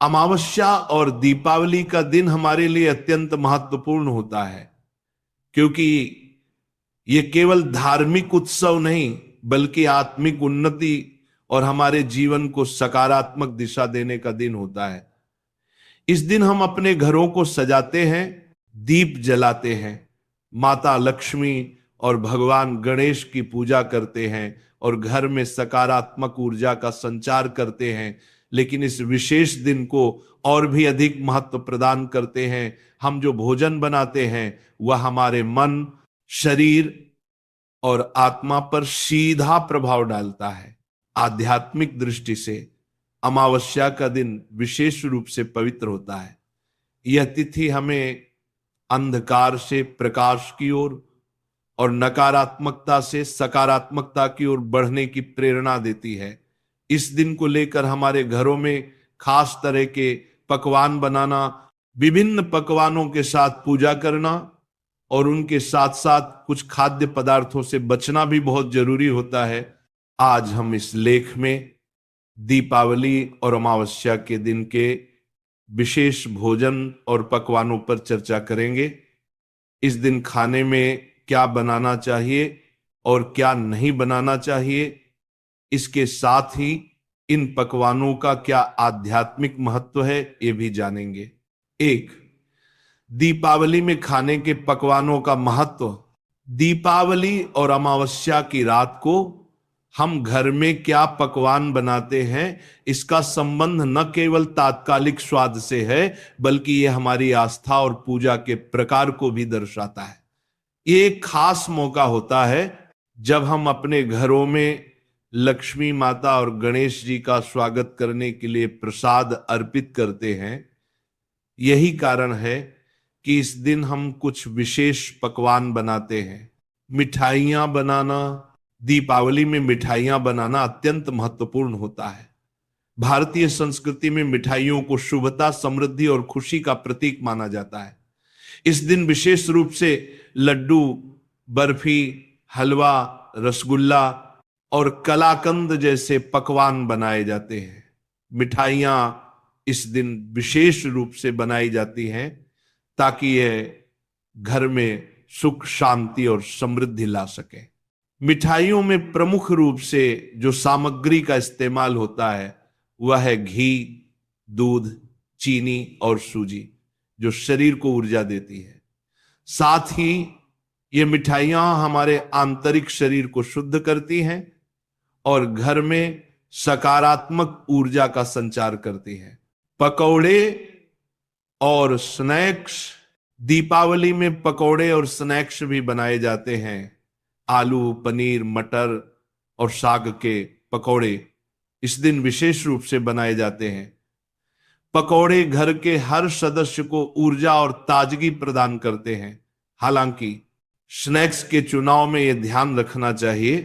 अमावस्या और दीपावली का दिन हमारे लिए अत्यंत महत्वपूर्ण होता है, क्योंकि ये केवल धार्मिक उत्सव नहीं बल्कि आत्मिक उन्नति और हमारे जीवन को सकारात्मक दिशा देने का दिन होता है। इस दिन हम अपने घरों को सजाते हैं, दीप जलाते हैं, माता लक्ष्मी और भगवान गणेश की पूजा करते हैं और घर में सकारात्मक ऊर्जा का संचार करते हैं। लेकिन इस विशेष दिन को और भी अधिक महत्व प्रदान करते हैं। हम जो भोजन बनाते हैं वह हमारे मन, शरीर और आत्मा पर सीधा प्रभाव डालता है। आध्यात्मिक दृष्टि से अमावस्या का दिन विशेष रूप से पवित्र होता है। यह तिथि हमें अंधकार से प्रकाश की ओर और नकारात्मकता से सकारात्मकता की ओर बढ़ने की प्रेरणा देती है। इस दिन को लेकर हमारे घरों में खास तरह के पकवान बनाना, विभिन्न पकवानों के साथ पूजा करना और उनके साथ साथ कुछ खाद्य पदार्थों से बचना भी बहुत जरूरी होता है। आज हम इस लेख में दीपावली और अमावस्या के दिन के विशेष भोजन और पकवानों पर चर्चा करेंगे। इस दिन खाने में क्या बनाना चाहिए और क्या नहीं बनाना चाहिए, इसके साथ ही इन पकवानों का क्या आध्यात्मिक महत्व है ये भी जानेंगे। एक, दीपावली में खाने के पकवानों का महत्व। दीपावली और अमावस्या की रात को हम घर में क्या पकवान बनाते हैं, इसका संबंध न केवल तात्कालिक स्वाद से है बल्कि यह हमारी आस्था और पूजा के प्रकार को भी दर्शाता है। ये एक खास मौका होता है जब हम अपने घरों में लक्ष्मी माता और गणेश जी का स्वागत करने के लिए प्रसाद अर्पित करते हैं। यही कारण है कि इस दिन हम कुछ विशेष पकवान बनाते हैं। मिठाइयां बनाना, दीपावली में मिठाइयां बनाना अत्यंत महत्वपूर्ण होता है। भारतीय संस्कृति में मिठाइयों को शुभता, समृद्धि और खुशी का प्रतीक माना जाता है। इस दिन विशेष रूप से लड्डू, बर्फी, हलवा, रसगुल्ला और कलाकंद जैसे पकवान बनाए जाते हैं। मिठाइयां इस दिन विशेष रूप से बनाई जाती हैं ताकि यह घर में सुख, शांति और समृद्धि ला सके। मिठाइयों में प्रमुख रूप से जो सामग्री का इस्तेमाल होता है वह है घी, दूध, चीनी और सूजी, जो शरीर को ऊर्जा देती है। साथ ही ये मिठाइयां हमारे आंतरिक शरीर को शुद्ध करती हैं और घर में सकारात्मक ऊर्जा का संचार करती हैं। पकौड़े और स्नैक्स, दीपावली में पकौड़े और स्नैक्स भी बनाए जाते हैं। आलू, पनीर, मटर और साग के पकौड़े इस दिन विशेष रूप से बनाए जाते हैं। पकौड़े घर के हर सदस्य को ऊर्जा और ताजगी प्रदान करते हैं। हालांकि स्नैक्स के चुनाव में यह ध्यान रखना चाहिए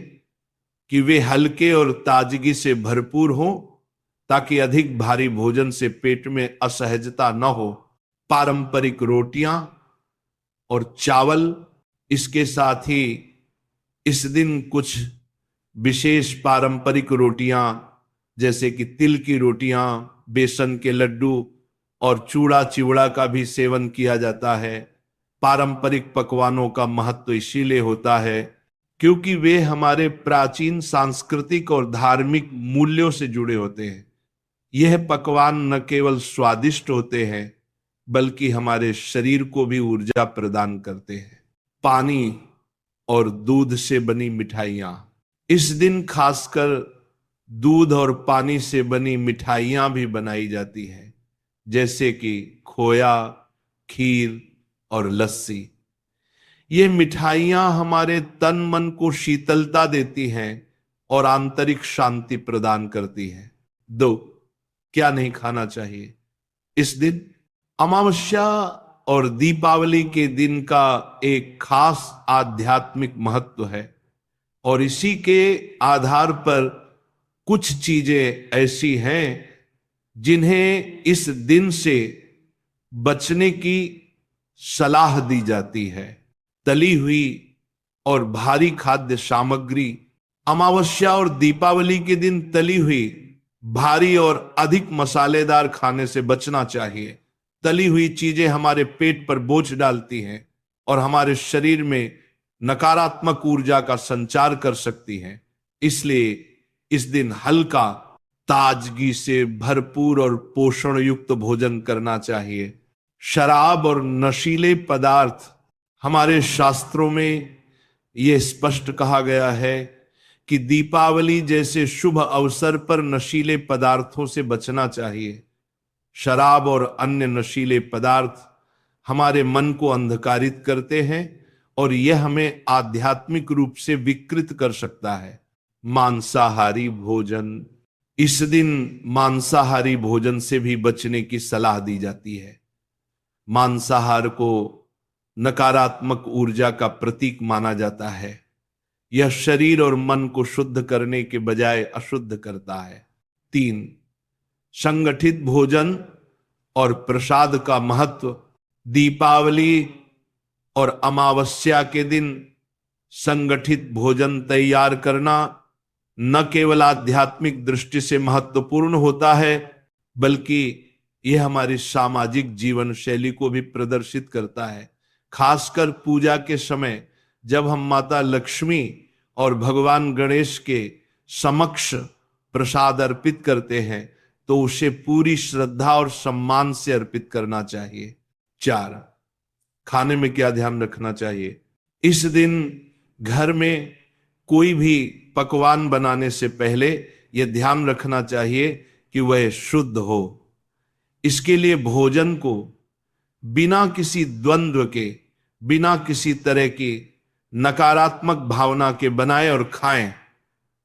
कि वे हल्के और ताजगी से भरपूर हों ताकि अधिक भारी भोजन से पेट में असहजता न हो। पारंपरिक रोटियां और चावल, इसके साथ ही इस दिन कुछ विशेष पारंपरिक रोटियां जैसे कि तिल की रोटियां, बेसन के लड्डू और चूड़ा चिवड़ा का भी सेवन किया जाता है। पारंपरिक पकवानों का महत्व इसीलिए होता है क्योंकि वे हमारे प्राचीन सांस्कृतिक और धार्मिक मूल्यों से जुड़े होते हैं। यह पकवान न केवल स्वादिष्ट होते हैं बल्कि हमारे शरीर को भी ऊर्जा प्रदान करते हैं। पानी और दूध से बनी मिठाइयां, इस दिन खासकर दूध और पानी से बनी मिठाइयां भी बनाई जाती हैं, जैसे कि खोया, खीर और लस्सी। ये मिठाइयां हमारे तन मन को शीतलता देती हैं और आंतरिक शांति प्रदान करती हैं। दो, क्या नहीं खाना चाहिए इस दिन? अमावस्या और दीपावली के दिन का एक खास आध्यात्मिक महत्व है और इसी के आधार पर कुछ चीजें ऐसी हैं जिन्हें इस दिन से बचने की सलाह दी जाती है। तली हुई और भारी खाद्य सामग्री। अमावस्या और दीपावली के दिन तली हुई भारी और अधिक मसालेदार खाने से बचना चाहिए। तली हुई चीजें हमारे पेट पर बोझ डालती हैं और हमारे शरीर में नकारात्मक ऊर्जा का संचार कर सकती हैं। इसलिए इस दिन हल्का, ताजगी से भरपूर और पोषण युक्त भोजन करना चाहिए। शराब और नशीले पदार्थ, हमारे शास्त्रों में यह स्पष्ट कहा गया है कि दीपावली जैसे शुभ अवसर पर नशीले पदार्थों से बचना चाहिए। शराब और अन्य नशीले पदार्थ हमारे मन को अंधकारित करते हैं और यह हमें आध्यात्मिक रूप से विकृत कर सकता है। मांसाहारी भोजन, इस दिन मांसाहारी भोजन से भी बचने की सलाह दी जाती है। मांसाहार को नकारात्मक ऊर्जा का प्रतीक माना जाता है। यह शरीर और मन को शुद्ध करने के बजाय अशुद्ध करता है। 3, संगठित भोजन और प्रसाद का महत्व। दीपावली और अमावस्या के दिन संगठित भोजन तैयार करना न केवल आध्यात्मिक दृष्टि से महत्वपूर्ण होता है, बल्कि यह हमारी सामाजिक जीवन शैली को भी प्रदर्शित करता है। खासकर पूजा के समय जब हम माता लक्ष्मी और भगवान गणेश के समक्ष प्रसाद अर्पित करते हैं तो उसे पूरी श्रद्धा और सम्मान से अर्पित करना चाहिए। 4, खाने में क्या ध्यान रखना चाहिए। इस दिन घर में कोई भी पकवान बनाने से पहले यह ध्यान रखना चाहिए कि वह शुद्ध हो। इसके लिए भोजन को बिना किसी द्वंद्व के, बिना किसी तरह की नकारात्मक भावना के बनाएं और खाएं।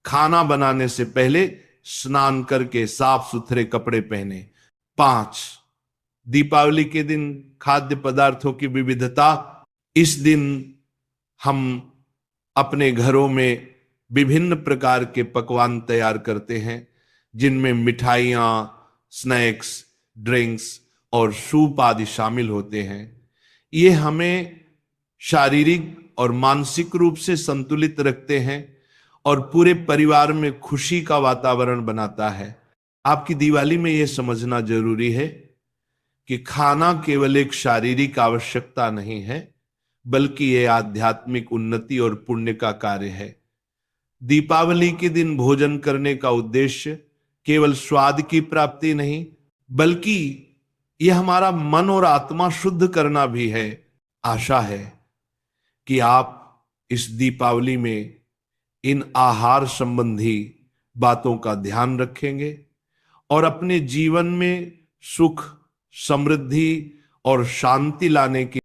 खाना बनाने से पहले स्नान करके साफ सुथरे कपड़े पहने। 5, दीपावली के दिन खाद्य पदार्थों की विविधता। इस दिन हम अपने घरों में विभिन्न प्रकार के पकवान तैयार करते हैं, जिनमें मिठाइयाँ, स्नैक्स, ड्रिंक्स और सूप आदि शामिल होते हैं। ये हमें शारीरिक और मानसिक रूप से संतुलित रखते हैं और पूरे परिवार में खुशी का वातावरण बनाता है। आपकी दिवाली में यह समझना जरूरी है कि खाना केवल एक शारीरिक आवश्यकता नहीं है, बल्कि यह आध्यात्मिक उन्नति और पुण्य का कार्य है। दीपावली के दिन भोजन करने का उद्देश्य केवल स्वाद की प्राप्ति नहीं, बल्कि यह हमारा मन और आत्मा शुद्ध करना भी है। आशा है कि आप इस दीपावली में इन आहार संबंधी बातों का ध्यान रखेंगे और अपने जीवन में सुख, समृद्धि और शांति लाने की